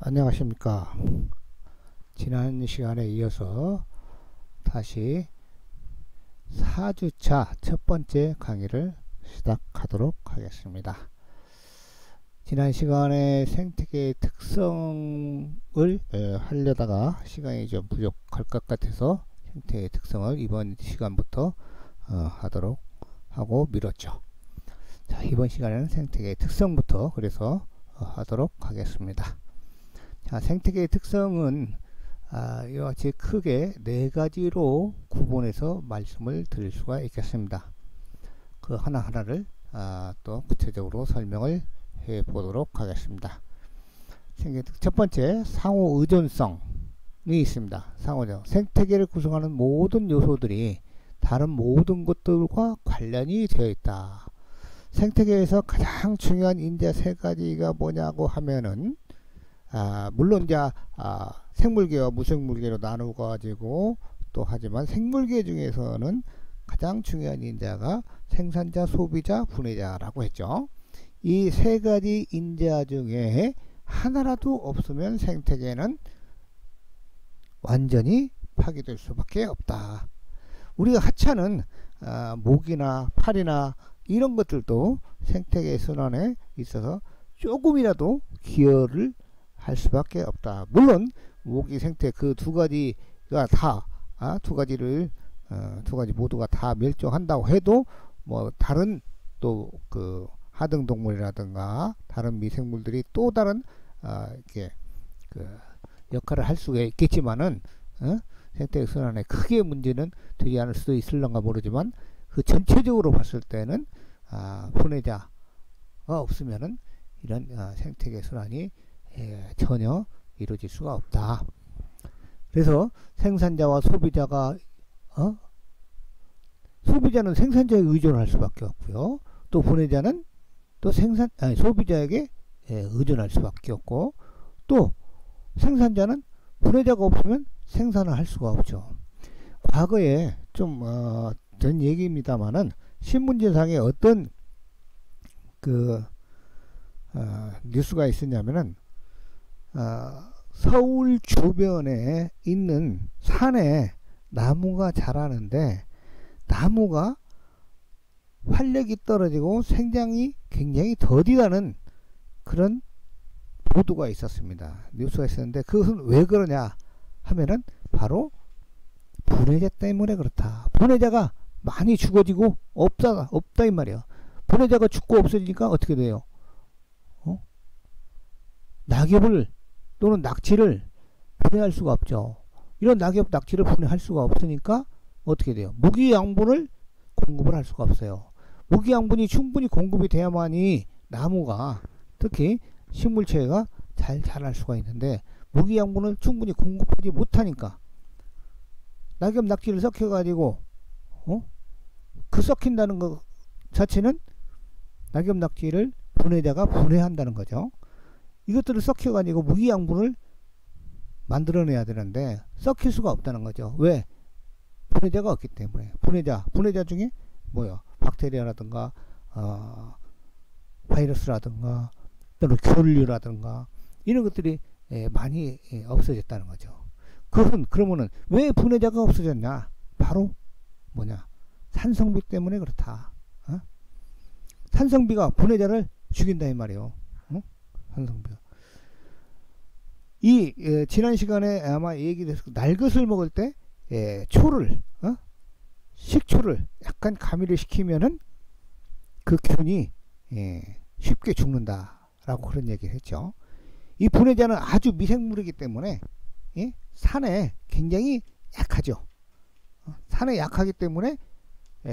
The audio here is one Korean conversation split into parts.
안녕하십니까. 지난 시간에 이어서 다시 4주차 첫 번째 강의를 시작하도록 하겠습니다. 지난 시간에 생태계의 특성을 하려다가 시간이 좀 부족할 것 같아서 생태계의 특성을 이번 시간부터 하도록 하고 미뤘죠. 자, 이번 시간에는 생태계의 특성부터 그래서 하도록 하겠습니다. 자, 생태계의 특성은 이와 같이 크게 네 가지로 구분해서 말씀을 드릴 수가 있겠습니다. 그 하나하나를 또 구체적으로 설명을 해 보도록 하겠습니다. 첫 번째, 상호 의존성이 있습니다. 상호죠. 생태계를 구성하는 모든 요소들이 다른 모든 것들과 관련이 되어 있다. 생태계에서 가장 중요한 인자 세 가지가 뭐냐고 하면은 물론 이제 생물계와 무생물계로 나누어 가지고 또 하지만 생물계 중에서는 가장 중요한 인자가 생산자, 소비자, 분해자라고 했죠. 이 세 가지 인자 중에 하나라도 없으면 생태계는 완전히 파괴될 수밖에 없다. 우리가 하찮은 목이나 팔이나 이런 것들도 생태계 순환에 있어서 조금이라도 기여를 할 수밖에 없다. 물론 모기 생태 그 두 가지가 다 두 가지 모두가 다 멸종한다고 해도 뭐 다른 또 그 하등 동물이라든가 다른 미생물들이 또 다른 이렇게 그 역할을 할 수가 있겠지만은 생태 순환에 크게 문제는 되지 않을 수도 있을런가 모르지만 그 전체적으로 봤을 때는 분해자가 없으면은 이런 생태계 순환이 전혀 이루어질 수가 없다. 그래서 생산자와 소비자가 소비자는 생산자에 의존할 수밖에 없고요. 또 분해자는 또 소비자에게 의존할 수밖에 없고 또 생산자는 분해자가 없으면 생산을 할 수가 없죠. 과거에 좀 전 얘기입니다만은 신문지상에 어떤 그 뉴스가 있었냐면은 서울 주변에 있는 산에 나무가 자라는데 나무가 활력이 떨어지고 생장이 굉장히 더디다는 그런 보도가 있었습니다. 뉴스가 있었는데 그것은 왜 그러냐 하면은 바로 분해자 때문에 그렇다. 분해자가 많이 죽어지고 없다 이 말이야. 분해자가 죽고 없어지니까 어떻게 돼요? 낙엽을 또는 낙지를 분해할 수가 없죠. 이런 낙엽 낙지를 분해할 수가 없으니까 어떻게 돼요? 무기 양분을 공급을 할 수가 없어요. 무기 양분이 충분히 공급이 돼야만이 나무가 특히 식물체가 잘 자랄 수가 있는데 무기 양분을 충분히 공급하지 못하니까 낙엽 낙지를 썩혀 가지고 그 썩힌다는 것 자체는 낙엽 낙지를 분해자가 분해한다는 거죠. 이것들을 썩혀 가지고 무기 양분을 만들어내야 되는데 썩힐 수가 없다는 거죠. 왜? 분해자가 없기 때문에. 분해자 중에 뭐요? 박테리아라든가 바이러스라든가 또는 균류라든가 이런 것들이 많이 없어졌다는 거죠. 그러면은 왜 분해자가 없어졌냐? 바로 뭐냐? 산성비 때문에 그렇다. 산성비가 분해자를 죽인다 이 말이에요. 산성비가. 지난 시간에 아마 얘기됐을 날것을 먹을 때 초를 식초를 약간 가미를 시키면은 그 균이 쉽게 죽는다라고 그런 얘기를 했죠. 이 분해자는 아주 미생물이기 때문에 산에 굉장히 약하죠. 산에 약하기 때문에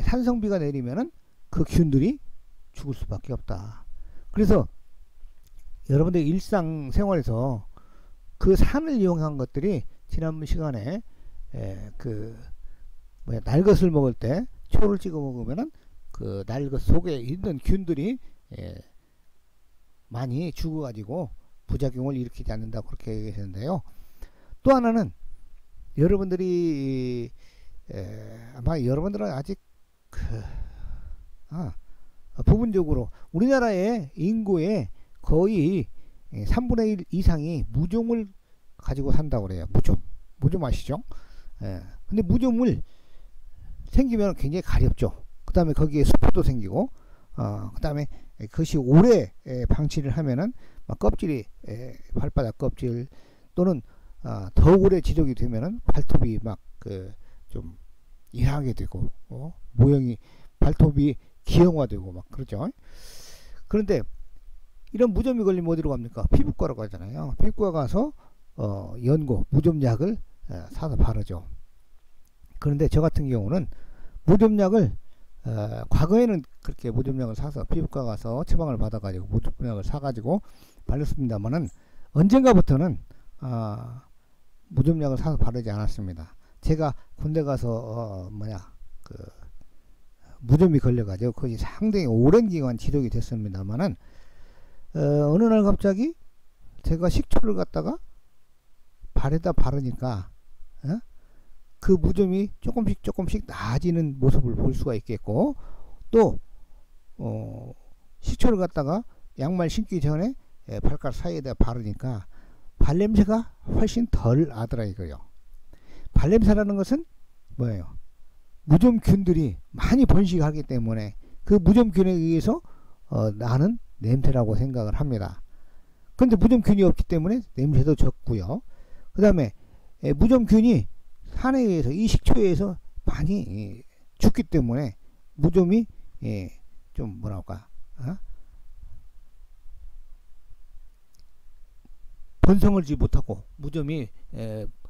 산성비가 내리면은 그 균들이 죽을 수밖에 없다. 그래서 여러분들 일상생활에서 그 산을 이용한 것들이 지난 시간에 날것을 먹을 때 초를 찍어 먹으면은 그 날것 속에 있는 균들이 많이 죽어가지고 부작용을 일으키지 않는다고 그렇게 얘기했는데요. 또 하나는 여러분들이 아마 여러분들은 아직 부분적으로 우리나라의 인구의 거의 3분의 1 이상이 무좀을 가지고 산다고 그래요. 무좀 아시죠? 근데 무좀을 생기면 굉장히 가렵죠. 그 다음에 거기에 수포도 생기고, 그 다음에 그것이 오래 방치를 하면은 막 껍질이, 발바닥 껍질 또는 더 오래 지속이 되면은 발톱이 막 좀 이상하게 되고, 모형이 발톱이 기형화되고 막 그러죠. 그런데 이런 무좀이 걸리면 어디로 갑니까? 피부과로 가잖아요. 피부과 가서 연고 무좀약을 사서 바르죠. 그런데 저 같은 경우는 무좀약을 과거에는 그렇게 무좀약을 사서 피부과 가서 처방을 받아가지고 무좀약을 사가지고 바르습니다만은 언젠가부터는 무좀약을 사서 바르지 않았습니다. 제가 군대 가서 무좀이 걸려가지고 거의 상당히 오랜 기간 지속이 됐습니다만은 어느 날 갑자기 제가 식초를 갖다가 발에다 바르니까 그 무좀이 조금씩 나아지는 모습을 볼 수가 있겠고, 또 식초를 갖다가 양말 신기 전에 발가락 사이에다 바르니까 발냄새가 훨씬 덜 나더라 이거요. 발냄새라는 것은 뭐예요? 무좀균들이 많이 번식하기 때문에 그 무좀균에 의해서 나는 냄새라고 생각을 합니다. 그런데 무좀균이 없기 때문에 냄새도 적고요. 그 다음에 무좀균이 산에 의해서 이 식초에 의해서 많이 죽기 때문에 무좀이 좀 뭐랄까 번성하지 못하고 무좀이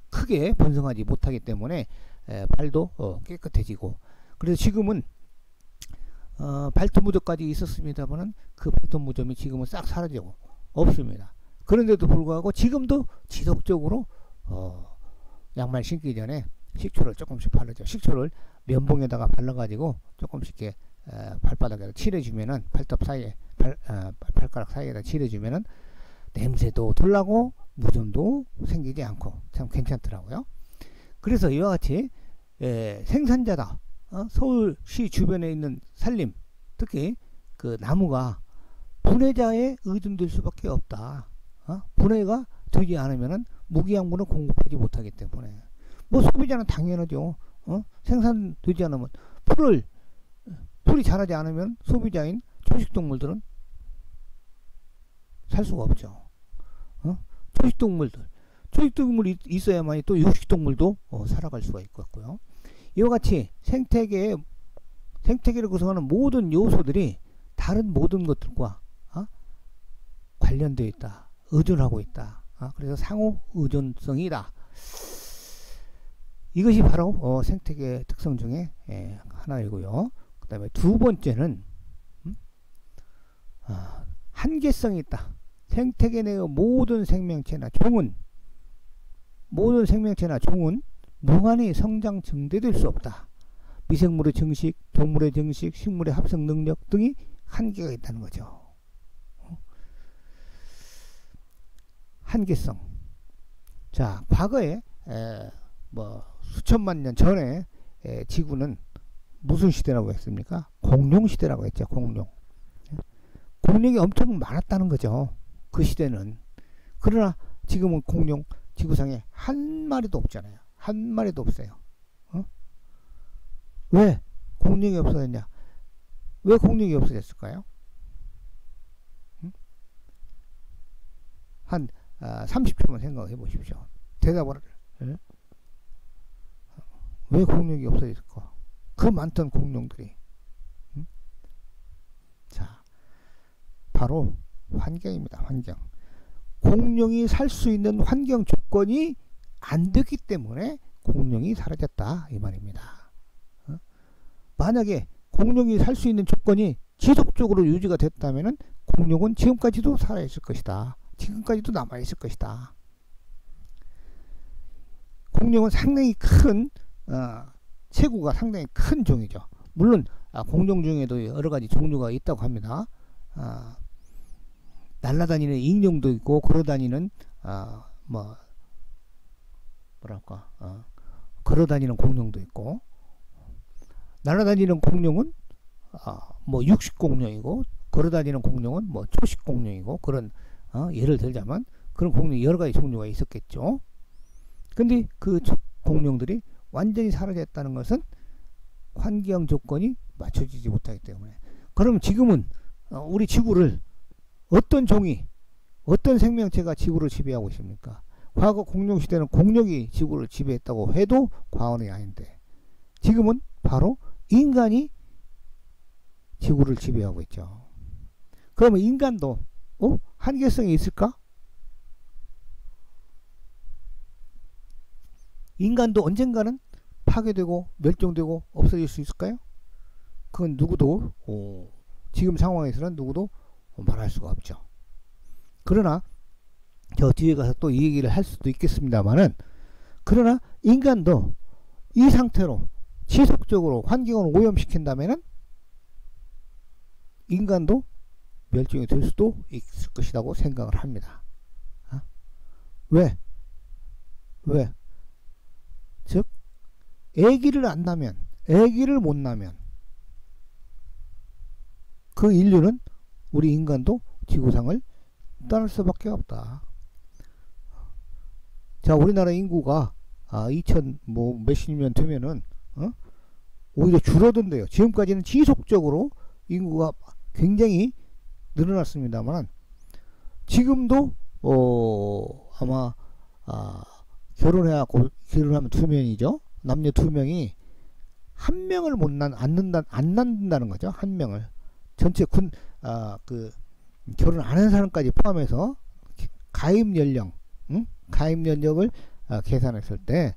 크게 번성하지 못하기 때문에 발도 깨끗해지고, 그래서 지금은 발톱 무좀까지 있었습니다만은 그 발톱 무좀이 지금은 싹 사라지고 없습니다. 그런데도 불구하고 지금도 지속적으로 양말 신기 전에 식초를 조금씩 바르죠. 식초를 면봉에다가 발라가지고 조금씩 발바닥에다 칠해주면은 발톱 사이에 발가락 사이에다 칠해주면은 냄새도 덜 나고 무좀도 생기지 않고 참 괜찮더라고요. 그래서 이와 같이 생산자다, 서울시 주변에 있는 산림, 특히 그 나무가 분해자에 의존될 수밖에 없다. 분해가 되지 않으면은 무기양분을 공급하지 못하기 때문에 뭐 소비자는 당연하죠. 생산되지 않으면 풀이 자라지 않으면 소비자인 초식동물들은 살 수가 없죠. 초식동물이 있어야만이 또 육식동물도 살아갈 수가 있고요. 이와 같이 생태계를 구성하는 모든 요소들이 다른 모든 것들과 관련되어 있다, 의존하고 있다. 그래서 상호 의존성이다. 이것이 바로 생태계 특성 중에 하나이고요. 그 다음에 두 번째는 한계성이 있다. 생태계 내의 모든 생명체나 종은 무한히 성장 증대될 수 없다. 미생물의 증식, 동물의 증식, 식물의 합성 능력 등이 한계가 있다는 거죠. 한계성. 자, 과거에 수천만 년 전에 지구는 무슨 시대라고 했습니까? 공룡 시대라고 했죠. 공룡이 엄청 많았다는 거죠. 그 시대는. 그러나 지금은 공룡 지구상에 한 마리도 없잖아요. 한 마리도 없어요. 왜 공룡이 없어졌냐? 왜 공룡이 없어졌을까요? 한 30초만 생각해 보십시오. 대답을. 왜 공룡이 없어졌을까? 그 많던 공룡들이. 자, 바로 환경입니다. 환경. 공룡이 살 수 있는 환경 조건이 안 됐기 때문에 공룡이 사라졌다 이 말입니다. 만약에 공룡이 살 수 있는 조건이 지속적으로 유지가 됐다면 공룡은 지금까지도 살아있을 것이다. 지금까지도 남아있을 것이다. 공룡은 상당히 큰 체구가 상당히 큰 종이죠. 물론 공룡 중에도 여러가지 종류가 있다고 합니다. 날아다니는 익룡도 있고 걸어다니는 걸어다니는 공룡도 있고, 날아다니는 공룡은 육식 공룡이고 걸어다니는 공룡은 초식 공룡이고 그런 예를 들자면 그런 공룡 여러 가지 종류가 있었겠죠. 근데 그 공룡들이 완전히 사라졌다는 것은 환경 조건이 맞춰지지 못하기 때문에. 그럼 지금은 우리 지구를 어떤 종이, 어떤 생명체가 지구를 지배하고 있습니까? 과거 공룡 시대는 공룡이 지구를 지배했다고 해도 과언이 아닌데, 지금은 바로 인간이 지구를 지배하고 있죠. 그러면 인간도 한계성이 있을까? 인간도 언젠가는 파괴되고 멸종되고 없어질 수 있을까요? 그건 누구도 지금 상황에서는 누구도 말할 수가 없죠. 그러나 저 뒤에 가서 또 이 얘기를 할 수도 있겠습니다만은, 그러나 인간도 이 상태로 지속적으로 환경을 오염시킨다면은 인간도 멸종이 될 수도 있을 것이라고 생각을 합니다. 왜? 즉 아기를 안 낳으면, 아기를 못 낳으면 그 인류는, 우리 인간도 지구상을 떠날 수밖에 없다. 자, 우리나라 인구가 2000 몇십 년 되면은 오히려 줄어든대요. 지금까지는 지속적으로 인구가 굉장히 늘어났습니다만, 지금도 아마 결혼하면 2명이죠. 남녀 2명이 한 명을 안 낳는다는 거죠. 한 명을 전체 결혼 안 한 사람까지 포함해서 가입 연령을 계산했을 때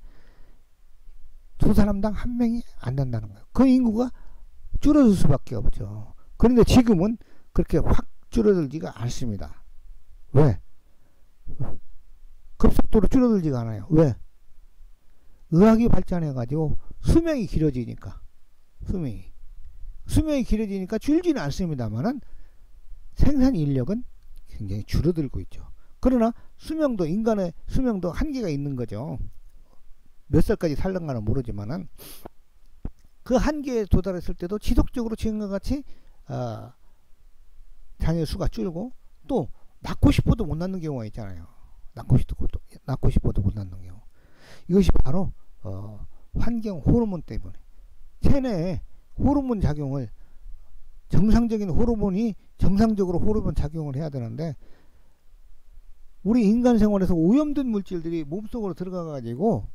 두 사람당 한 명이 안 난다는 거예요. 그 인구가 줄어들 수밖에 없죠. 그런데 지금은 그렇게 확 줄어들지가 않습니다. 왜? 급속도로 줄어들지가 않아요. 왜? 의학이 발전해 가지고 수명이 길어지니까. 수명이 길어지니까 줄지는 않습니다만은 생산 인력은 굉장히 줄어들고 있죠. 그러나 인간의 수명도 한계가 있는 거죠. 몇 살까지 살는가는 모르지만은 그 한계에 도달했을 때도 지속적으로 지금과 같이 자녀 수가 줄고, 또 낳고 싶어도 못 낳는 경우가 있잖아요. 낳고 싶어도 못 낳는 경우. 이것이 바로 환경 호르몬 때문에, 체내에 호르몬 작용을, 정상적인 호르몬이 정상적으로 호르몬 작용을 해야 되는데, 우리 인간 생활에서 오염된 물질들이 몸속으로 들어가 가지고,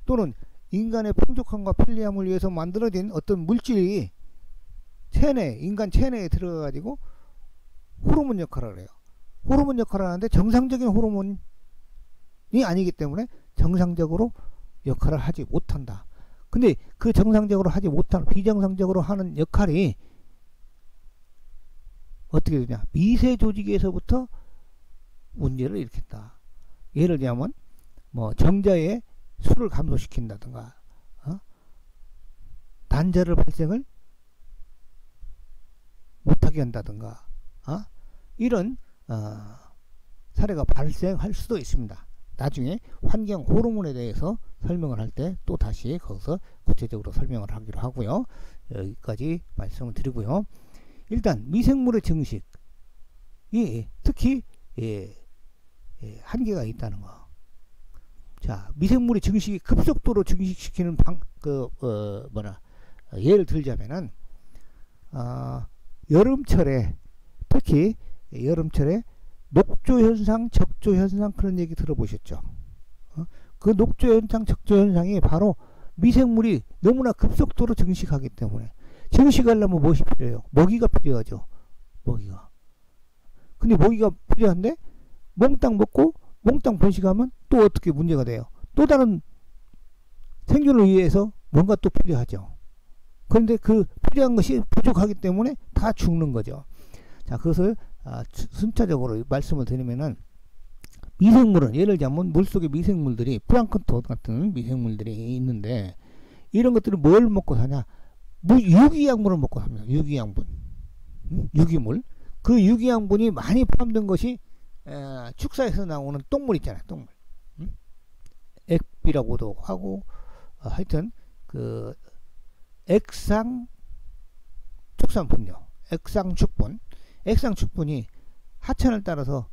또는 인간의 풍족함과 편리함을 위해서 만들어진 어떤 물질이 인간 체내에 들어가 가지고 호르몬 역할을 해요. 호르몬 역할을 하는데 정상적인 호르몬이 아니기 때문에 정상적으로 역할을 하지 못한다. 근데 그 정상적으로 하지 못하는, 비정상적으로 하는 역할이 어떻게 되냐? 미세 조직에서부터 문제를 일으킨다. 예를 들면 정자의 수를 감소시킨다든가, 단자를 발생을 못하게 한다든가, 이런 사례가 발생할 수도 있습니다. 나중에 환경 호르몬에 대해서 설명을 할 때 또 다시 거기서 구체적으로 설명을 하기로 하고요. 여기까지 말씀을 드리고요. 일단 미생물의 증식이 특히 한계가 있다는 거. 자, 미생물의 증식이 급속도로 증식시키는 예를 들자면은 여름철에, 특히 여름철에 녹조현상, 적조현상, 그런 얘기 들어보셨죠? 그 녹조현상, 적조현상이 바로 미생물이 너무나 급속도로 증식하기 때문에. 증식하려면 무엇이 필요해요? 먹이가 필요하죠. 먹이가. 근데 먹이가 필요한데 몽땅 먹고 몽땅 번식하면 또 어떻게 문제가 돼요? 또 다른 생존을 위해서 뭔가 또 필요하죠. 그런데 그 필요한 것이 부족하기 때문에 다 죽는 거죠. 자, 그것을 순차적으로 말씀을 드리면은, 미생물은 예를 들자면 물속의 미생물들이, 플랑크톤 같은 미생물들이 있는데, 이런 것들은 뭘 먹고 사냐? 유기양분을 먹고 삽니다. 유기양분, 유기물. 그 유기양분이 많이 포함된 것이 축사에서 나오는 똥물 있잖아요. 똥물. 액비라고도 하고, 하여튼 그 액상 축산분요. 액상축분이 하천을 따라서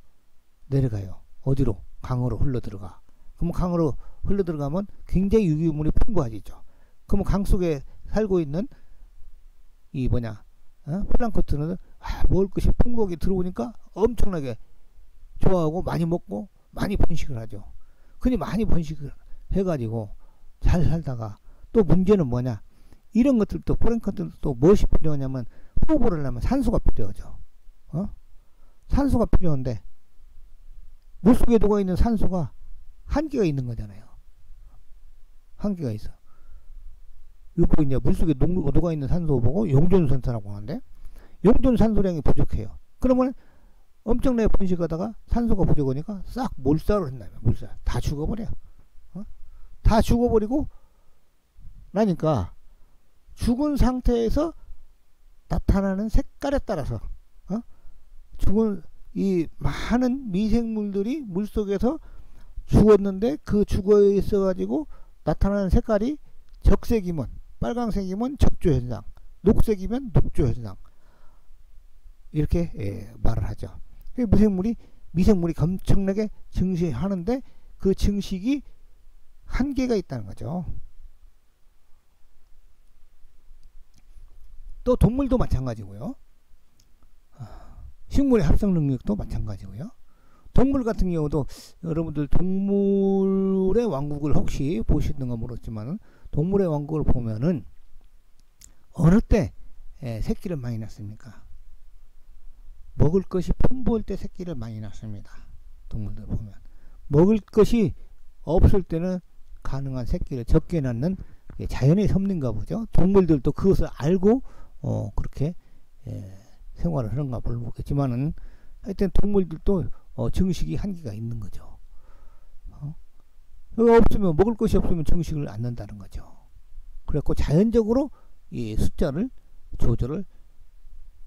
내려가요. 어디로? 강으로 흘러 들어가. 그럼 강으로 흘러 들어가면 굉장히 유기물이 풍부해지죠. 그러면 강 속에 살고 있는 이 플랑크톤은 먹을 것이 풍부하게 들어오니까 엄청나게 좋아하고 많이 먹고 많이 번식을 하죠. 근데 많이 번식을 해가지고 잘 살다가 또 문제는 뭐냐? 이런 것들도 플랑크톤도 무엇이 필요하냐면 호흡을 하려면 산소가 필요하죠. 산소가 필요한데 물속에 녹아있는 산소가 한계가 있는 거잖아요. 한계가 있어. 이거 이제 물속에 녹아있는 산소 보고 용존산소라고 하는데 용존산소량이 부족해요. 그러면 엄청나게 번식하다가 산소가 부족하니까 싹 몰살을 한다면 몰살 다 죽어버려. 다 죽어버리고 나니까 죽은 상태에서 나타나는 색깔에 따라서 죽은 이 많은 미생물들이 물속에서 죽었는데 그 죽어 있어 가지고 나타나는 색깔이 적색이면 빨강색이면 적조현상, 녹색이면 녹조현상 이렇게 말을 하죠. 미생물이 엄청나게 증식하는데 그 증식이 한계가 있다는 거죠. 또 동물도 마찬가지고요. 식물의 합성 능력도 마찬가지고요. 동물 같은 경우도 여러분들 동물의 왕국을 혹시 보시는가 모르겠지만 동물의 왕국을 보면은 어느 때 새끼를 많이 낳습니까? 먹을 것이 풍부할 때 새끼를 많이 낳습니다. 동물들 보면 먹을 것이 없을 때는 가능한 새끼를 적게 낳는 자연의 섭리인가 보죠. 동물들도 그것을 알고 그렇게 생활을 하는가 모르겠지만은 하여튼 동물들도 증식이 한계가 있는 거죠. 없으면 먹을 것이 없으면 증식을 않는다는 거죠. 그래갖고 자연적으로 이 숫자를 조절을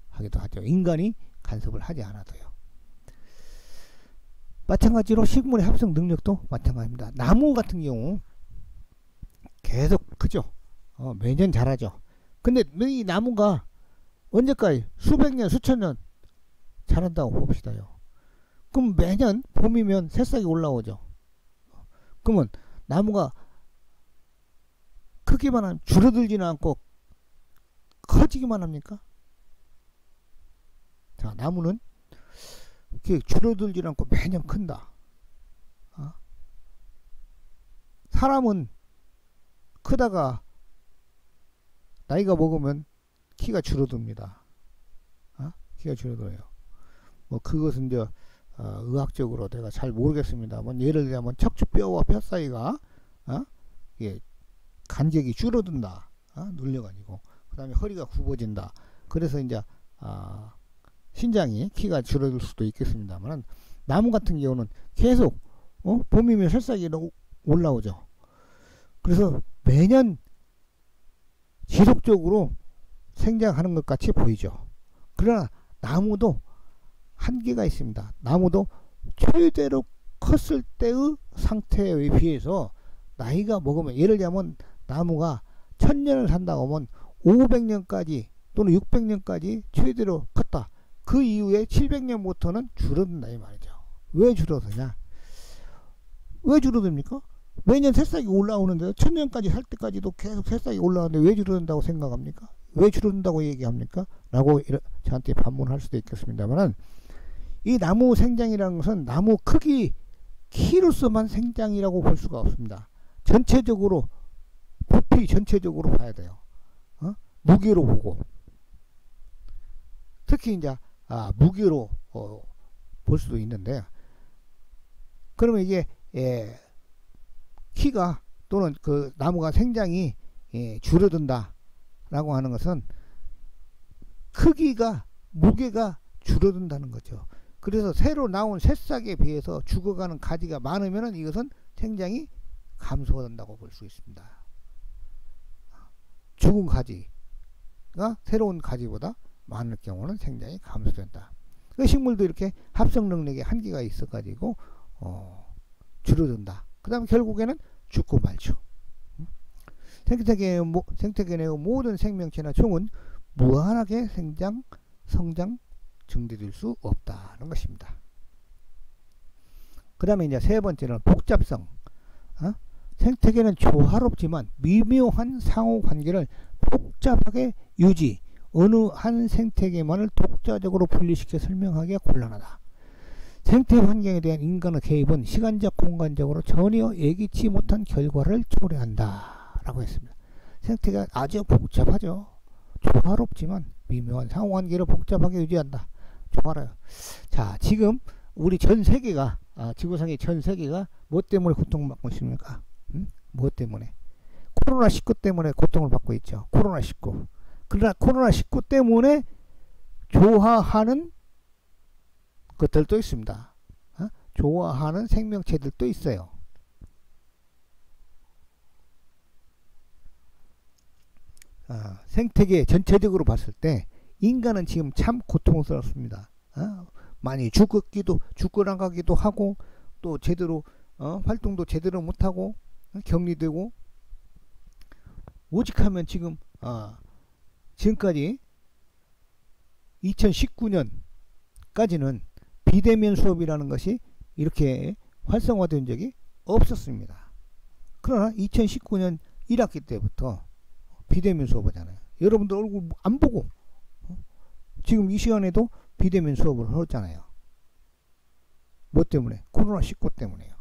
하기도 하죠. 인간이 간섭을 하지 않아도요. 마찬가지로 식물의 합성 능력도 마찬가지입니다. 나무 같은 경우 계속 크죠. 매년 자라죠. 근데 이 나무가 언제까지 수백 년 수천 년 자란다고 봅시다요. 그럼 매년 봄이면 새싹이 올라오죠. 그러면 나무가 크기만 하면 줄어들지는 않고 커지기만 합니까? 자, 나무는 이렇게 줄어들지 않고 매년 큰다. 사람은 크다가 나이가 먹으면 키가 줄어듭니다. 키가 줄어들어요. 뭐 그것은 이제 의학적으로 내가 잘 모르겠습니다만 예를 들자면 척추뼈와 뼈 사이가 간격이 줄어든다. 눌려가지고 그 다음에 허리가 굽어진다. 그래서 이제 신장이 키가 줄어들 수도 있겠습니다만 나무 같은 경우는 계속 봄이면 새싹이 올라오죠. 그래서 매년 지속적으로 생장하는 것 같이 보이죠. 그러나 나무도 한계가 있습니다. 나무도 최대로 컸을 때의 상태에 비해서 나이가 먹으면 예를 들자면 나무가 1000년을 산다고 하면 500년까지 또는 600년까지 최대로 컸다. 그 이후에 700년부터는 줄어든다 이 말이죠. 왜 줄어드냐? 왜 줄어듭니까? 매년 새싹이 올라오는데 1000년까지 살 때까지도 계속 새싹이 올라오는데 왜 줄어든다고 생각합니까? 왜 줄어든다고 얘기합니까? 라고 저한테 반문할 수도 있겠습니다만 이 나무 생장이라는 것은 나무 키로서만 생장이라고 볼 수가 없습니다. 전체적으로 부피 전체적으로 봐야 돼요. 무게로 보고 특히 이제 무게로 볼 수도 있는데 그러면 이게 키가 또는 그 나무가 생장이 줄어든다 라고 하는 것은 크기가 무게가 줄어든다는 거죠. 그래서 새로 나온 새싹에 비해서 죽어가는 가지가 많으면 이것은 생장이 감소한다고 볼 수 있습니다. 죽은 가지가 새로운 가지보다 많을 경우는 생장이 감소된다. 그 식물도 이렇게 합성 능력에 한계가 있어 가지고 줄어든다. 그 다음에 결국에는 죽고 말죠. 생태계의 모든 생명체나 총은 무한하게 성장, 증대될 수 없다는 것입니다. 그 다음에 이제 세 번째는 복잡성. 생태계는 조화롭지만 미묘한 상호관계를 복잡하게 유지, 어느 한 생태계만을 독자적으로 분리시켜 설명하기가 곤란하다. 생태 환경에 대한 인간의 개입은 시간적 공간적으로 전혀 예기치 못한 결과를 초래한다 라고 했습니다. 생태계가 아주 복잡하죠. 조화롭지만 미묘한 상호관계를 복잡하게 유지한다. 좋아요. 자, 지금 우리 전 세계가 지구상의 전 세계가 뭐 때문에 고통받고 있습니까? 뭐 때문에? 코로나19 때문에 고통을 받고 있죠. 코로나19. 그러나 코로나19 때문에 조화하는 것들도 있습니다. 좋아하는 생명체들도 있어요. 생태계 전체적으로 봤을 때 인간은 지금 참 고통스럽습니다. 많이 죽고 나가기도 하고, 또 제대로 활동도 제대로 못하고, 격리되고, 오직하면 지금 지금까지 2019년까지는 비대면 수업이라는 것이 이렇게 활성화된 적이 없었습니다. 그러나 2019년 1학기 때부터 비대면 수업하잖아요. 여러분들 얼굴 안 보고 지금 이 시간에도 비대면 수업을 하잖아요. 뭐 때문에? 코로나19 때문에요.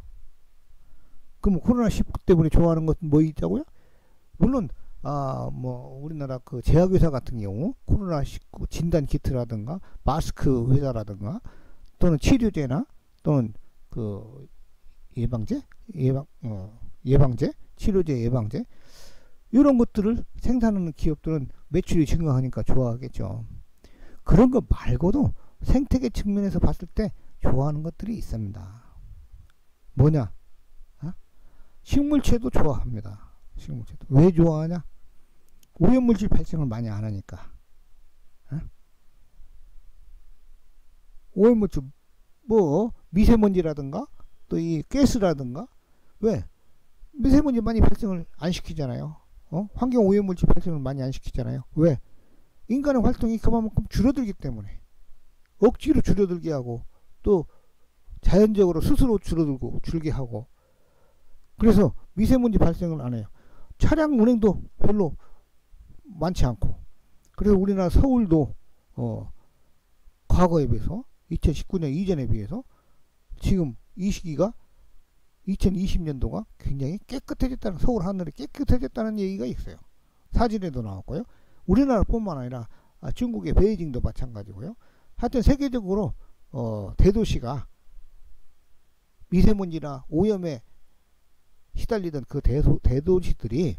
그럼 코로나19 때문에 좋아하는 것은 뭐 있다고요? 물론 뭐 우리나라 그 제약회사 같은 경우 코로나19 진단 키트라든가 마스크 회사라든가 또는 치료제나 또는 그 예방제, 치료제 예방제 이런 것들을 생산하는 기업들은 매출이 증가하니까 좋아하겠죠. 그런 거 말고도 생태계 측면에서 봤을 때 좋아하는 것들이 있습니다. 뭐냐? 식물체도 좋아합니다. 식물체도. 왜 좋아하냐? 오염물질 발생을 많이 안 하니까. 오염물질 뭐 미세먼지라든가 또 이 가스라든가, 왜? 미세먼지 많이 발생을 안 시키잖아요. 환경 오염물질 발생을 많이 안 시키잖아요. 왜? 인간의 활동이 그만큼 줄어들기 때문에. 억지로 줄어들게 하고 또 자연적으로 스스로 줄게 하고, 그래서 미세먼지 발생을 안 해요. 차량 운행도 별로 많지 않고, 그래서 우리나라 서울도 과거에 비해서 2019년 이전에 비해서 지금 이 시기가 2020년도가 굉장히 깨끗해졌다는, 서울 하늘이 깨끗해졌다는 얘기가 있어요. 사진에도 나왔고요. 우리나라뿐만 아니라 중국의 베이징도 마찬가지고요. 하여튼 세계적으로 대도시가 미세먼지나 오염에 시달리던 그 대도시들이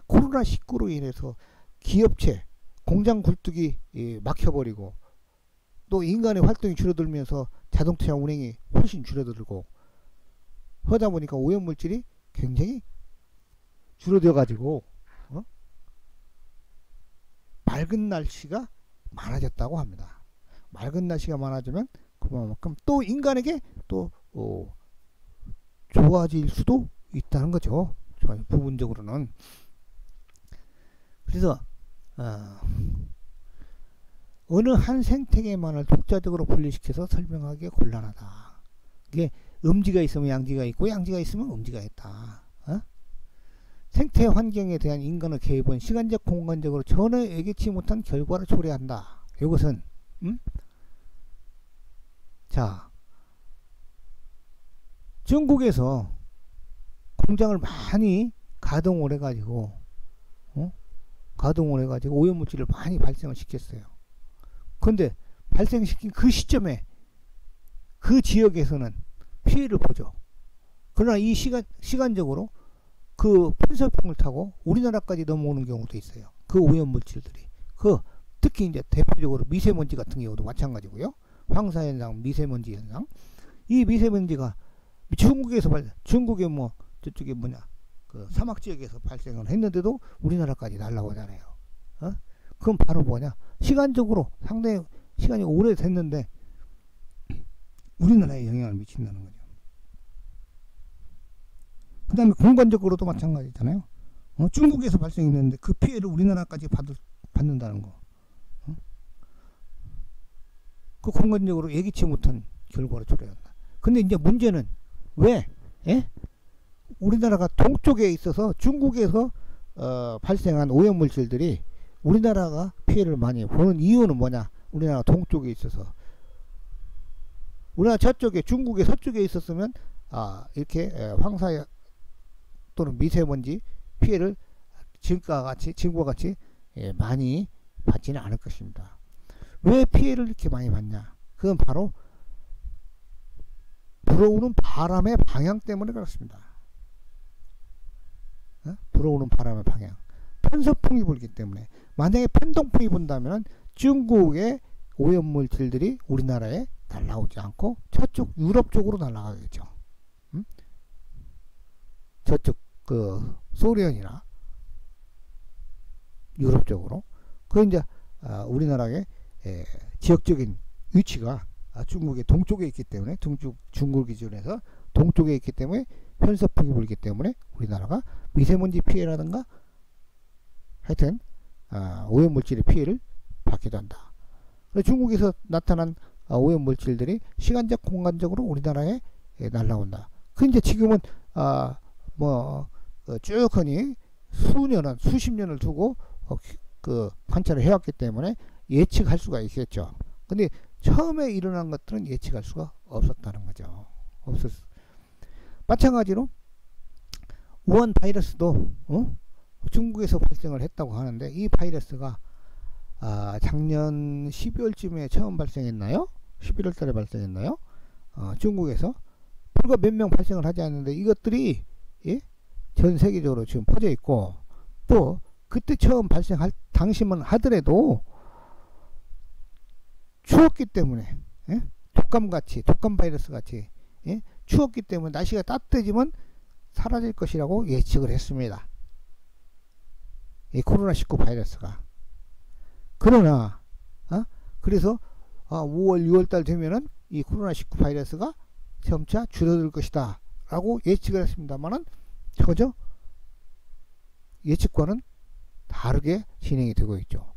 코로나19로 인해서 기업체, 공장 굴뚝이 막혀버리고, 또 인간의 활동이 줄어들면서 자동차 운행이 훨씬 줄어들고 하다 보니까 오염물질이 굉장히 줄어들어 가지고 맑은 날씨가 많아졌다고 합니다. 맑은 날씨가 많아지면 그만큼 또 인간에게 또 좋아질 수도 있다는 거죠. 부분적으로는. 그래서 어느 한 생태계만을 독자적으로 분리시켜서 설명하기가 곤란하다. 이게 음지가 있으면 양지가 있고 양지가 있으면 음지가 있다. 생태 환경에 대한 인간의 개입은 시간적 공간적으로 전혀 예기치 못한 결과를 초래한다. 이것은 자, 중국에서 공장을 많이 가동을 해가지고 오염물질을 많이 발생을 시켰어요. 그런데 발생시킨 그 시점에 그 지역에서는 피해를 보죠. 그러나 이 시간적으로 그 편설풍을 타고 우리나라까지 넘어오는 경우도 있어요. 그 오염물질들이. 특히 이제 대표적으로 미세먼지 같은 경우도 마찬가지고요. 황사현상, 미세먼지 현상. 이 미세먼지가 중국의 뭐 저쪽에 그 사막 지역에서 발생을 했는데도 우리나라까지 날라오잖아요. 그건 바로 뭐냐? 시간적으로 상당히 시간이 오래됐는데 우리나라에 영향을 미친다는 거죠. 그 다음에 공간적으로도 마찬가지잖아요. 중국에서 발생했는데 그 피해를 우리나라까지 받는다는 거. 그 공간적으로 예기치 못한 결과를 초래한다. 근데 이제 문제는 왜? 예? 우리나라가 동쪽에 있어서 중국에서 발생한 오염물질들이 우리나라가 피해를 많이 보는 이유는 뭐냐? 우리나라 동쪽에 있어서. 우리나라 저쪽에 중국의 서쪽에 있었으면 이렇게 황사 또는 미세먼지 피해를 지금과 같이 많이 받지는 않을 것입니다. 왜 피해를 이렇게 많이 받냐? 그건 바로 불어오는 바람의 방향 때문에 그렇습니다. 불어오는 바람의 방향. 편서풍이 불기 때문에. 만약에 편동풍이 분다면 중국의 오염물질들이 우리나라에 날아오지 않고 저쪽 유럽 쪽으로 날아가겠죠. 저쪽 그 소련이나 유럽 쪽으로. 그 이제 우리나라의 지역적인 위치가 중국의 동쪽에 있기 때문에 중국 기준에서 동쪽에 있기 때문에 편서풍이 불기 때문에 우리나라가 미세먼지 피해라든가 하여튼 오염물질의 피해를 받기도 한다. 중국에서 나타난 오염물질들이 시간적 공간적으로 우리나라에 날라온다. 그 이제 지금은 쭉하니 수년은 수십 년을 두고 그 관찰을 해왔기 때문에 예측할 수가 있겠죠. 근데 처음에 일어난 것들은 예측할 수가 없었다는 거죠. 마찬가지로 우한 바이러스도 중국에서 발생을 했다고 하는데 이 바이러스가 작년 12월쯤에 처음 발생했나요? 11월 달에 발생했나요? 중국에서 불과 몇 명 발생을 하지 않는데 이것들이 전 세계적으로 지금 퍼져 있고 또 그때 처음 발생할 당시만 하더라도 추웠기 때문에 독감 바이러스 같이 추웠기 때문에 날씨가 따뜻해지면 사라질 것이라고 예측을 했습니다. 이 코로나19 바이러스가. 그러나 그래서 5월 6월달 되면은 이 코로나19 바이러스가 점차 줄어들 것이다 라고 예측을 했습니다만은 그저 예측과는 다르게 진행이 되고 있죠.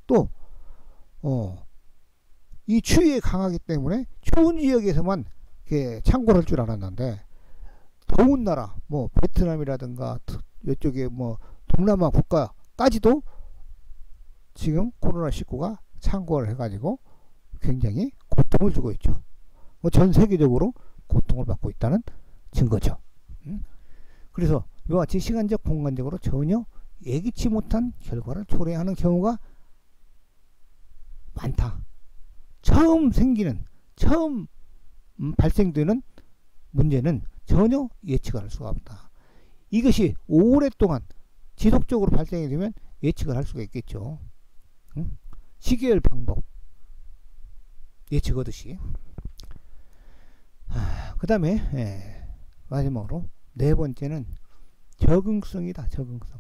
또 이 추위에 강하기 때문에 추운 지역에서만 창궐 할 줄 알았는데 더운 나라 뭐 베트남이라든가 이쪽에 뭐 동남아 국가까지도 지금 코로나19가 창궐을 해가지고 굉장히 고통을 주고 있죠. 뭐 전 세계적으로 고통을 받고 있다는 증거죠. 그래서 이와 같이 시간적 공간적으로 전혀 예기치 못한 결과를 초래하는 경우가 많다. 처음 발생되는 문제는 전혀 예측을 할 수가 없다. 이것이 오랫동안 지속적으로 발생이 되면 예측을 할 수가 있겠죠. 시계열 방법 예측하듯이. 그 다음에 마지막으로 네 번째는 적응성이다. 적응성.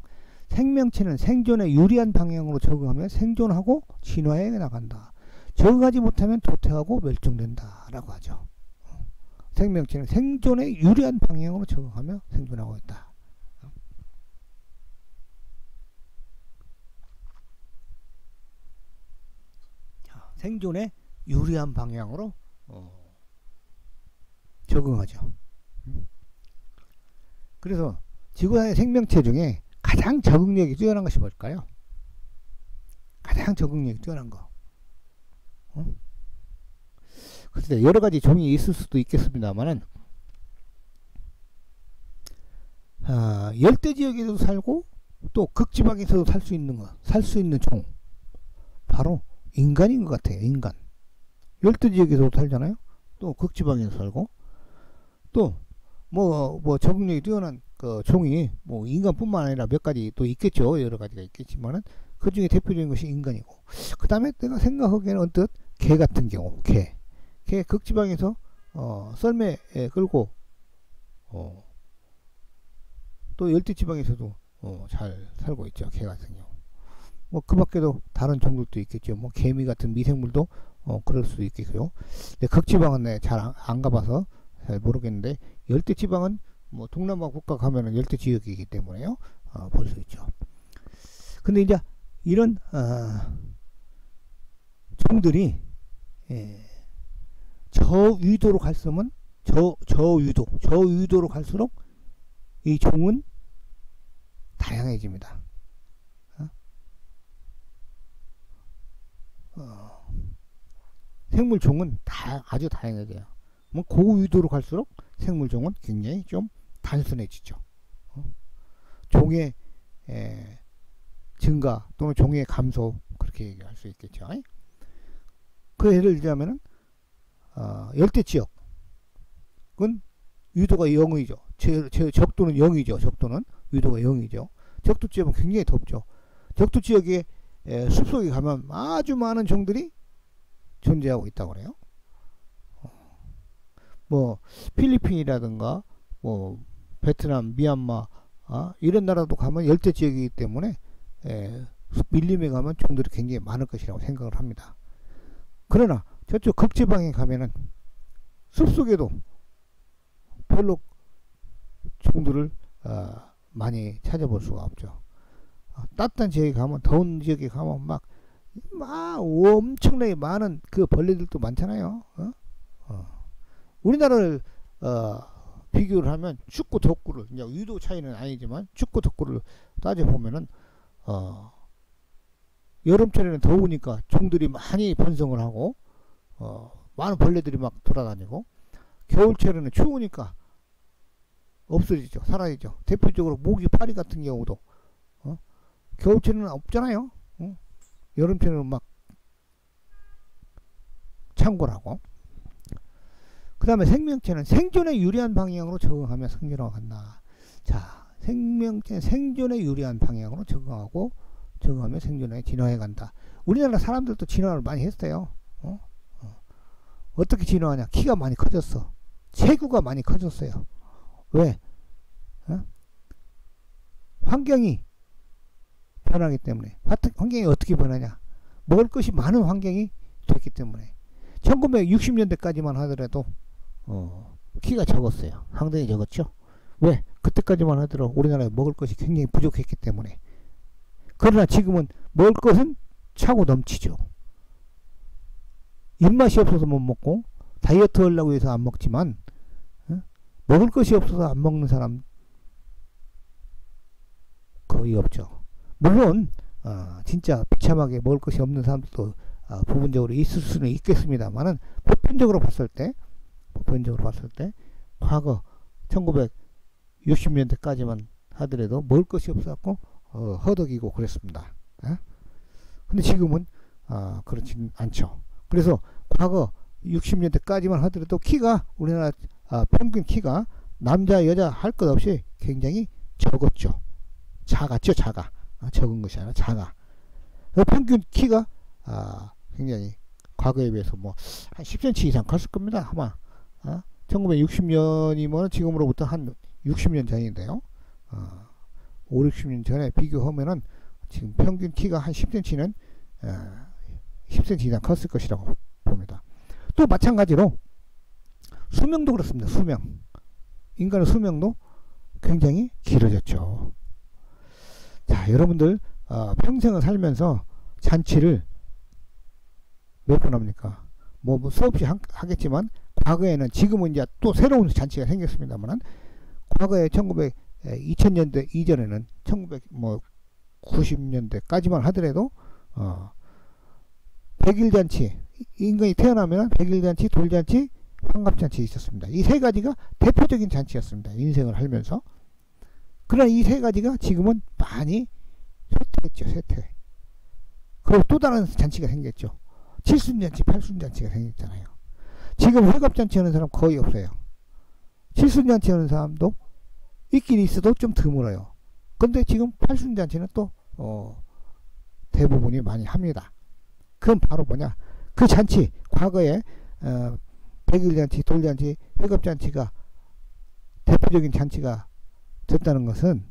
생명체는 생존에 유리한 방향으로 적응하면 생존하고 진화해 나간다. 적응하지 못하면 도태하고 멸종된다 라고 하죠. 생명체는 생존에 유리한 방향으로 적응하며 생존하고 있다. 생존에 유리한 방향으로 적응하죠. 그래서 지구상의 생명체 중에 가장 적응력이 뛰어난 것이 뭘까요? 가장 적응력이 뛰어난 거. 글쎄 여러 가지 종이 있을 수도 있겠습니다만은 열대 지역에서도 살고 또 극지방에서도 살 수 있는 종 바로 인간인 것 같아요. 인간. 열대 지역에서도 살잖아요. 또 극지방에서 살고 또 뭐 적응력이 뛰어난 그 종이 뭐 인간뿐만 아니라 몇 가지 또 있겠죠. 여러 가지가 있겠지만은 그 중에 대표적인 것이 인간이고, 그 다음에 내가 생각하기에는 언뜻 개 같은 경우, 개 극지방에서 썰매에 끌고 또 열대지방에서도 잘 살고 있죠. 개 같은 경우. 뭐 그 밖에도 다른 종들도 있겠죠. 뭐 개미 같은 미생물도 그럴 수도 있겠고요. 근데 극지방은 잘 안 가봐서 잘 모르겠는데 열대지방은 뭐 동남아 국가 가면은 열대 지역이기 때문에요. 볼 수 있죠. 근데 이제 이런 종들이 저 위도로 갔으면 저유도로 갈수록 이 종은 다양해집니다. 생물종은 아주 다양해져요. 뭐 고유도로 갈수록 생물종은 굉장히 좀 단순해지죠. 종의 증가 또는 종의 감소, 그렇게 얘기할 수 있겠죠. 그 예를 들자면은 열대지역은 유도가 0이죠. 적도는 0이죠. 적도는 유도가 0이죠. 적도 지역은 굉장히 덥죠. 적도 지역에 숲속에 가면 아주 많은 종들이 존재하고 있다고 그래요. 뭐 필리핀이라든가 뭐 베트남, 미얀마 이런 나라도 가면 열대 지역이기 때문에 밀림에 가면 종들이 굉장히 많을 것이라고 생각을 합니다. 그러나 저쪽 극지방에 가면은 숲속에도 별로 종들을 많이 찾아볼 수가 없죠. 따뜻한 지역에 가면, 더운 지역에 가면 막 엄청나게 많은 그 벌레들도 많잖아요. 우리나라를 비교를 하면 춥고 덥고를, 이제 유도 차이는 아니지만 춥고 덥고를 따져보면은 여름철에는 더우니까 종들이 많이 번성을 하고 많은 벌레들이 막 돌아다니고, 겨울철에는 추우니까 없어지죠. 사라지죠. 대표적으로 모기, 파리 같은 경우도 겨울철에는 없잖아요. 여름철에는 막 창궐하고. 그 다음에 생명체는 생존에 유리한 방향으로 적응하며 생존하고 간다. 자, 생명체는 생존에 유리한 방향으로 적응하며 생존에 진화해 간다. 우리나라 사람들도 진화를 많이 했어요. 어떻게 진화하냐? 키가 많이 커졌어. 체구가 많이 커졌어요. 왜? 환경이 변하기 때문에. 환경이 어떻게 변하냐? 먹을 것이 많은 환경이 됐기 때문에. 1960년대까지만 하더라도 키가 적었어요. 상당히 적었죠. 왜? 그때까지만 하더라도 우리나라에 먹을 것이 굉장히 부족했기 때문에. 그러나 지금은 먹을 것은 차고 넘치죠. 입맛이 없어서 못 먹고 다이어트 하려고 해서 안 먹지만 먹을 것이 없어서 안 먹는 사람 거의 없죠. 물론 진짜 비참하게 먹을 것이 없는 사람들도 부분적으로 있을 수는 있겠습니다만은, 보편적으로 봤을 때 과거 1960년대까지만 하더라도 먹을 것이 없었고 허덕이고 그랬습니다. 근데 지금은 그렇지는 않죠. 그래서 과거 60년대까지만 하더라도 키가, 우리나라 평균 키가 남자 여자 할 것 없이 굉장히 적었죠. 작았죠. 적은 것이 아니라 작아. 평균 키가 굉장히 과거에 비해서 뭐 한 10cm 이상 컸을 겁니다. 아마 1960년이면 지금으로부터 한 60년 전인데요. 5, 60년 전에 비교하면은 지금 평균 키가 한 10cm는 10cm 이상 컸을 것이라고 봅니다. 또 마찬가지로 수명도 그렇습니다. 인간의 수명도 굉장히 길어졌죠. 자, 여러분들 평생을 살면서 잔치를 몇 번 합니까? 뭐 수없이 하겠지만, 과거에는, 지금은 이제 또 새로운 잔치가 생겼습니다만, 과거에 2000년대 이전에는 1990년대까지만 하더라도 100일잔치, 인간이 태어나면 100일잔치, 돌잔치, 환갑잔치 있었습니다. 이 세 가지가 대표적인 잔치였습니다. 인생을 살면서. 그러나 이 세 가지가 지금은 많이 쇠퇴했죠. 쇠퇴. 그리고 또 다른 잔치가 생겼죠. 칠순잔치, 팔순잔치가 생겼잖아요. 지금 회갑잔치 하는 사람 거의 없어요. 칠순잔치 하는 사람도 있긴 있어도 좀 드물어요. 근데 지금 팔순잔치는 또 대부분이 많이 합니다. 그건 바로 뭐냐? 그 잔치, 과거에 100일잔치, 돌잔치, 회갑잔치가 대표적인 잔치가 됐다는 것은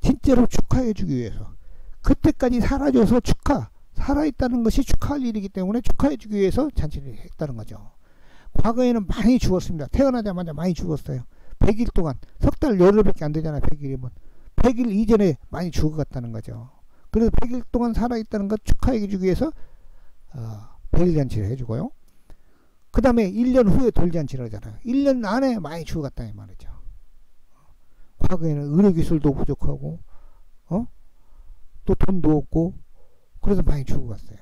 진짜로 축하해 주기 위해서, 그때까지 살아줘서 살아있다는 것이 축하할 일이기 때문에 축하해 주기 위해서 잔치를 했다는 거죠. 과거에는 많이 죽었습니다. 태어나자마자 많이 죽었어요. 100일 동안, 석 달 열흘밖에 안 되잖아요. 100일이면 100일 이전에 많이 죽어갔다는 거죠. 그래서 100일 동안 살아있다는 것 축하해 주기 위해서 100일 잔치를 해주고요. 그 다음에 1년 후에 돌잔치를 하잖아요. 1년 안에 많이 죽어갔다 이 말이죠. 과거에는 의료기술도 부족하고 또 돈도 없고 그래서 많이 죽어갔어요.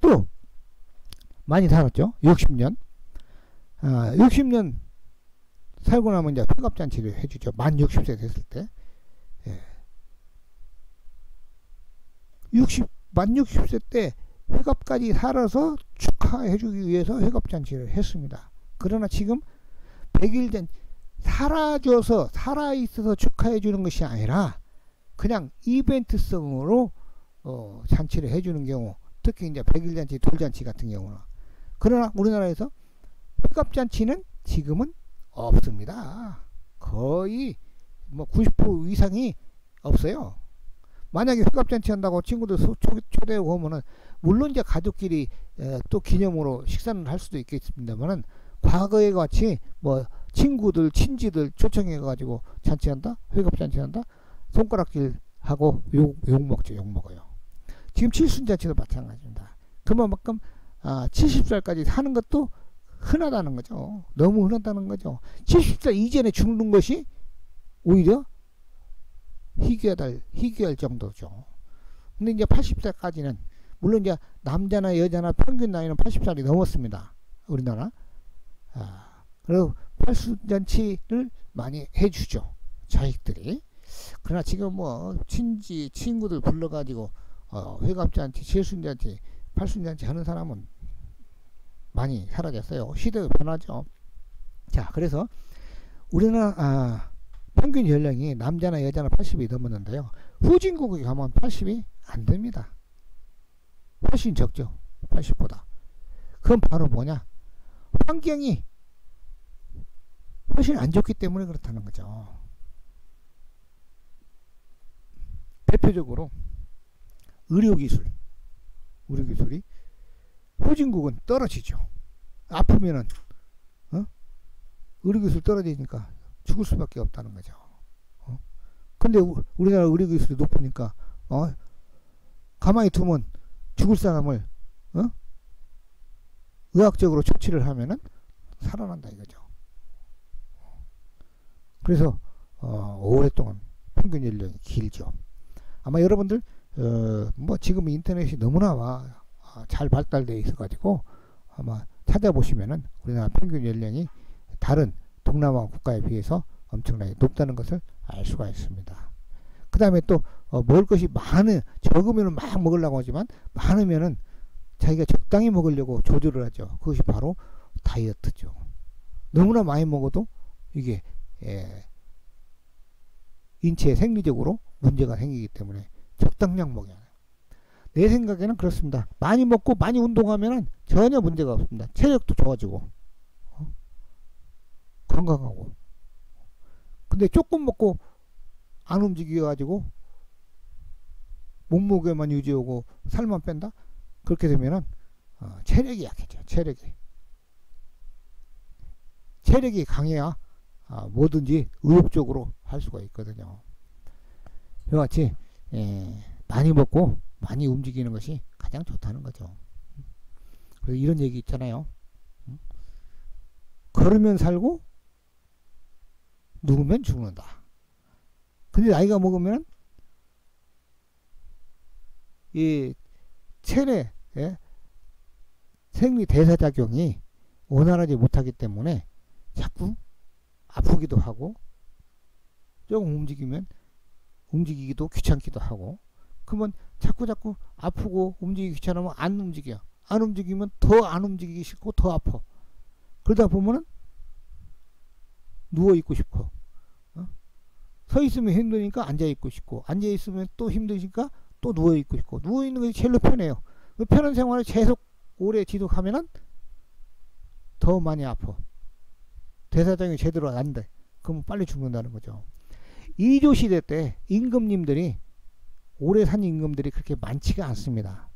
또 많이 살았죠. 60년 60년 살고 나면 이제 회갑잔치를 해주죠. 만 60세 됐을 때. 예. 만 60세 때 회갑까지 살아서 축하해주기 위해서 회갑잔치를 했습니다. 그러나 지금 100일 된 살아줘서 살아있어서 축하해주는 것이 아니라 그냥 이벤트성으로 잔치를 해주는 경우, 특히 이제 100일 잔치, 돌잔치 같은 경우는. 그러나 우리나라에서 회갑잔치는 지금은 없습니다. 거의 뭐 90% 이상이 없어요. 만약에 회갑잔치 한다고 친구들 초대하고 오면은 물론 이제 가족끼리 또 기념으로 식사를 할 수도 있겠습니다만은 과거에 같이 뭐 친구들 친지들 초청해 가지고 잔치한다, 회갑잔치한다, 손가락질 하고 욕 먹죠. 욕 먹어요. 지금 칠순잔치도 마찬가지입니다. 그만큼 70살까지 사는 것도 흔하다는 거죠. 너무 흔하다는 거죠. 70살 이전에 죽는 것이 오히려 희귀할 정도죠. 근데 이제 80살까지는 물론 이제 남자나 여자나 평균 나이는 80살이 넘었습니다. 우리나라. 그리고 팔순잔치를 많이 해주죠. 자식들이. 그러나 지금 뭐 친구들 불러가지고 회갑잔치, 칠순잔치, 팔순잔치 하는 사람은 많이 사라졌어요. 시대가 변하죠. 자, 그래서 우리나라 평균 연령이 남자나 여자나 80이 넘었는데요. 후진국에 가면 80이 안 됩니다. 훨씬 적죠. 80보다. 그건 바로 뭐냐? 환경이 훨씬 안 좋기 때문에 그렇다는 거죠. 대표적으로 의료기술이 후진국은 떨어지죠. 아프면은 의료기술 떨어지니까 죽을 수밖에 없다는 거죠. 근데 우리나라 의료기술이 높으니까 가만히 두면 죽을 사람을 의학적으로 처치를 하면은 살아난다 이거죠. 그래서 오랫동안 평균 연령이 길죠. 아마 여러분들 뭐 지금 인터넷이 너무나 잘 발달되어 있어 가지고 아마 찾아보시면은 우리나라 평균 연령이 다른 동남아 국가에 비해서 엄청나게 높다는 것을 알 수가 있습니다. 그 다음에 또 먹을 것이 적으면 막 먹으려고 하지만 많으면은 자기가 적당히 먹으려고 조절을 하죠. 그것이 바로 다이어트죠. 너무나 많이 먹어도 이게 인체에 생리적으로 문제가 생기기 때문에 적당량 먹여야 해요. 내 생각에는 그렇습니다. 많이 먹고 많이 운동하면 전혀 문제가 없습니다. 체력도 좋아지고 건강하고. 근데 조금 먹고 안 움직여가지고 몸무게만 유지하고 살만 뺀다? 그렇게 되면은 체력이 약해져요. 체력이 강해야 뭐든지 의욕적으로 할 수가 있거든요. 이와 같이 많이 먹고 많이 움직이는 것이 가장 좋다는 거죠. 그래서 이런 얘기 있잖아요. 걸으면 살고 누우면 죽는다. 근데 나이가 먹으면 이 체내 생리 대사작용이 원활하지 못하기 때문에 자꾸 아프기도 하고 조금 움직이기도 귀찮기도 하고, 그러면 자꾸 아프고 움직이기 귀찮으면 안 움직여. 안 움직이면 더 안 움직이기 싫고 더 아파. 그러다 보면은 누워 있고 싶어. 서 있으면 힘드니까 앉아 있고 싶고, 앉아 있으면 또 힘드니까 또 누워 있고 싶고. 누워 있는 것이 제일 편해요. 그 편한 생활을 계속 오래 지속하면은 더 많이 아파. 대사장이 제대로 안 돼. 그럼 빨리 죽는다는 거죠. 2조 시대 때 임금님들이 오래 산 임금들이 그렇게 많지가 않습니다.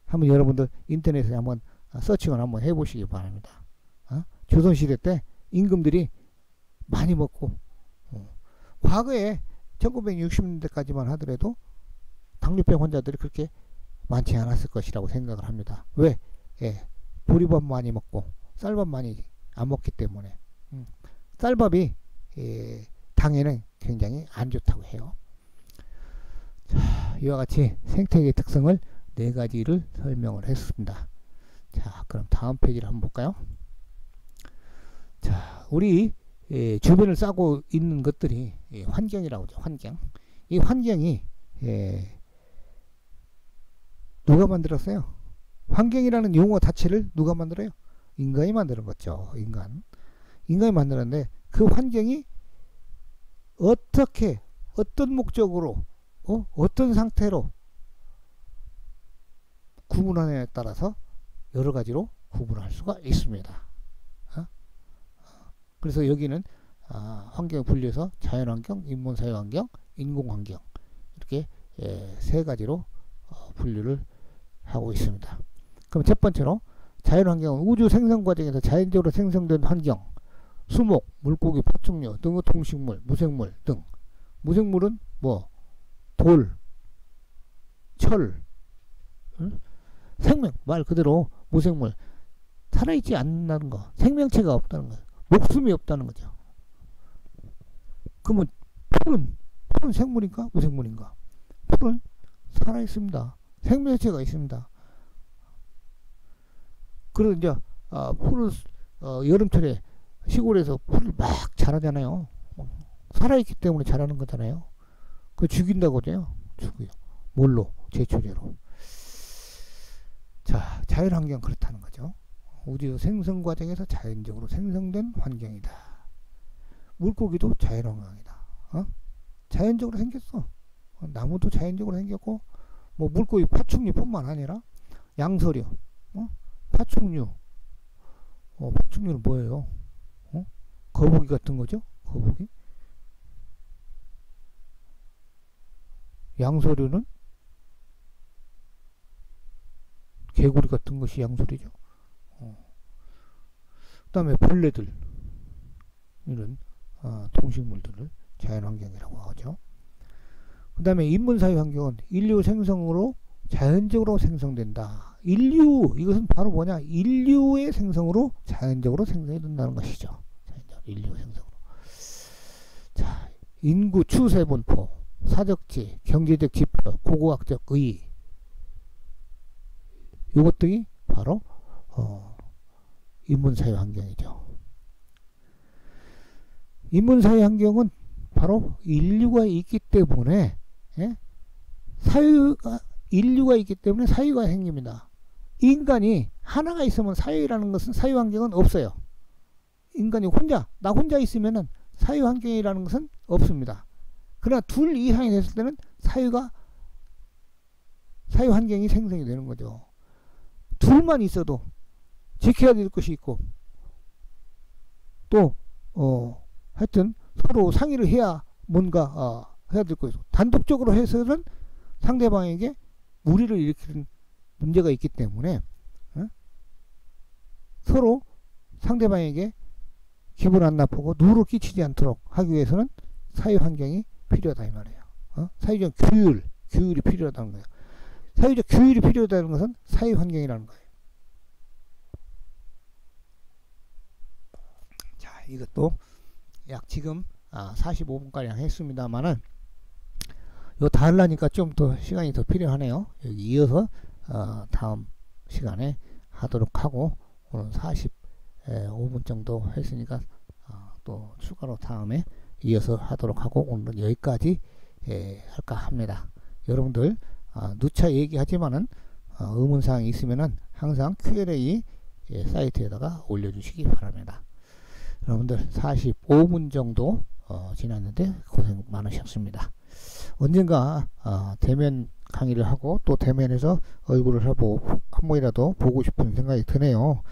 한번 여러분들 인터넷에 한번 서칭을 한번 해보시기 바랍니다. 조선시대 때 임금들이 많이 먹고, 과거에 1960년대까지만 하더라도 당뇨병 환자들이 그렇게 많지 않았을 것이라고 생각을 합니다. 왜? 보리밥 많이 먹고 쌀밥 많이 안 먹기 때문에 쌀밥이 당에는 굉장히 안 좋다고 해요. 자, 이와 같이 생태계 특성을 4가지를 설명을 했습니다. 자, 그럼 다음 페이지를 한번 볼까요? 자, 우리 주변을 싸고 있는 것들이 환경이라고 하죠. 환경. 이 환경이 누가 만들었어요? 환경이라는 용어 자체를 누가 만들어요? 인간이 만드는 거죠. 인간이 만들었는데 그 환경이 어떻게 어떤 목적으로 어떤 상태로 구분하느냐에 따라서 여러 가지로 구분할 수가 있습니다. 그래서 여기는 환경을 분리해서 자연환경, 인문사회환경, 인공환경 이렇게 3가지로 분류를 하고 있습니다. 그럼 첫 번째로 자연환경은 우주 생성 과정에서 자연적으로 생성된 환경, 수목, 물고기, 파충류 등의 동식물, 무생물 등. 무생물은 뭐 돌, 철, 생명, 말 그대로 무생물, 살아있지 않는다는 거, 생명체가 없다는 거, 목숨이 없다는 거죠. 그러면 풀은 생물인가 무생물인가? 풀은 살아있습니다. 생명체가 있습니다. 그래서 이제 풀을 여름철에 시골에서 풀을 막 자라잖아요. 살아있기 때문에 자라는 거잖아요. 그 죽인다고 하죠. 죽여요. 뭘로? 제초제로. 자, 자연환경 그렇다는 거죠. 우주 생성 과정에서 자연적으로 생성된 환경이다. 물고기도 자연환경이다. 자연적으로 생겼어. 나무도 자연적으로 생겼고, 뭐 물고기 파충류뿐만 아니라 양서류, 파충류. 파충류는 뭐예요? 거북이 같은 거죠? 거북이. 양서류는 개구리 같은 것이 양서류죠. 그 다음에 벌레들, 이런 동식물들을 자연환경이라고 하죠. 그 다음에 인문사회환경은 인류 생성으로 자연적으로 생성된다. 이것은 바로 뭐냐? 인류의 생성으로 자연적으로 생성이 된다는 것이죠. 인류 생성으로. 자, 인구 추세 분포, 사적지, 경제적 지표, 고고학적 의의, 이것 등이 바로 인문사회 환경이죠. 인문사회 환경은 바로 인류가 있기 때문에 인류가 있기 때문에 사회가 생깁니다. 인간이 하나가 있으면 사회라는 것은 사회 환경은 없어요. 인간이 나 혼자 있으면은 사회 환경이라는 것은 없습니다. 그러나 둘 이상이 됐을 때는 사회 환경이 생성이 되는 거죠. 둘만 있어도 지켜야 될 것이 있고, 또 하여튼 서로 상의를 해야 뭔가 해야 될 것이고, 단독적으로 해서는 상대방에게 무리를 일으키는 문제가 있기 때문에 서로 상대방에게 기분 안 나쁘고 누를 끼치지 않도록 하기 위해서는 사회 환경이 필요하다 이 말이에요. 사회적 규율이 필요하다는 거예요. 사회적 규율이 필요하다는 것은 사회 환경이라는 거예요. 자, 이것도 약 지금 45분가량 했습니다만은 이거 다 하려니까 좀 더 시간이 더 필요하네요. 여기 이어서 다음 시간에 하도록 하고, 오늘 45분 정도 했으니까 또 추가로 다음에 이어서 하도록 하고, 오늘은 여기까지 할까 합니다. 여러분들 누차 얘기하지만은 의문사항이 있으면은 항상 Q&A 사이트에다가 올려주시기 바랍니다. 여러분들 45분 정도 지났는데 고생 많으셨습니다. 언젠가 대면 강의를 하고 또 대면에서 얼굴을 한 번이라도 보고 싶은 생각이 드네요.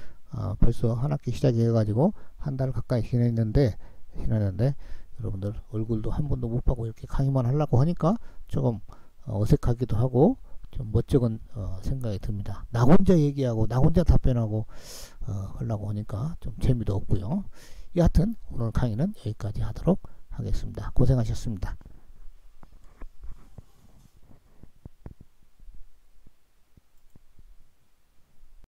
벌써 한 학기 시작해 가지고 한 달 가까이 지났는데 여러분들 얼굴도 한 번도 못 보고 이렇게 강의만 하려고 하니까 조금 어색하기도 하고 좀 멋쩍은 생각이 듭니다. 나 혼자 얘기하고 나 혼자 답변하고 하려고 하니까 좀 재미도 없고요. 여하튼 오늘 강의는 여기까지 하도록 하겠습니다. 고생하셨습니다.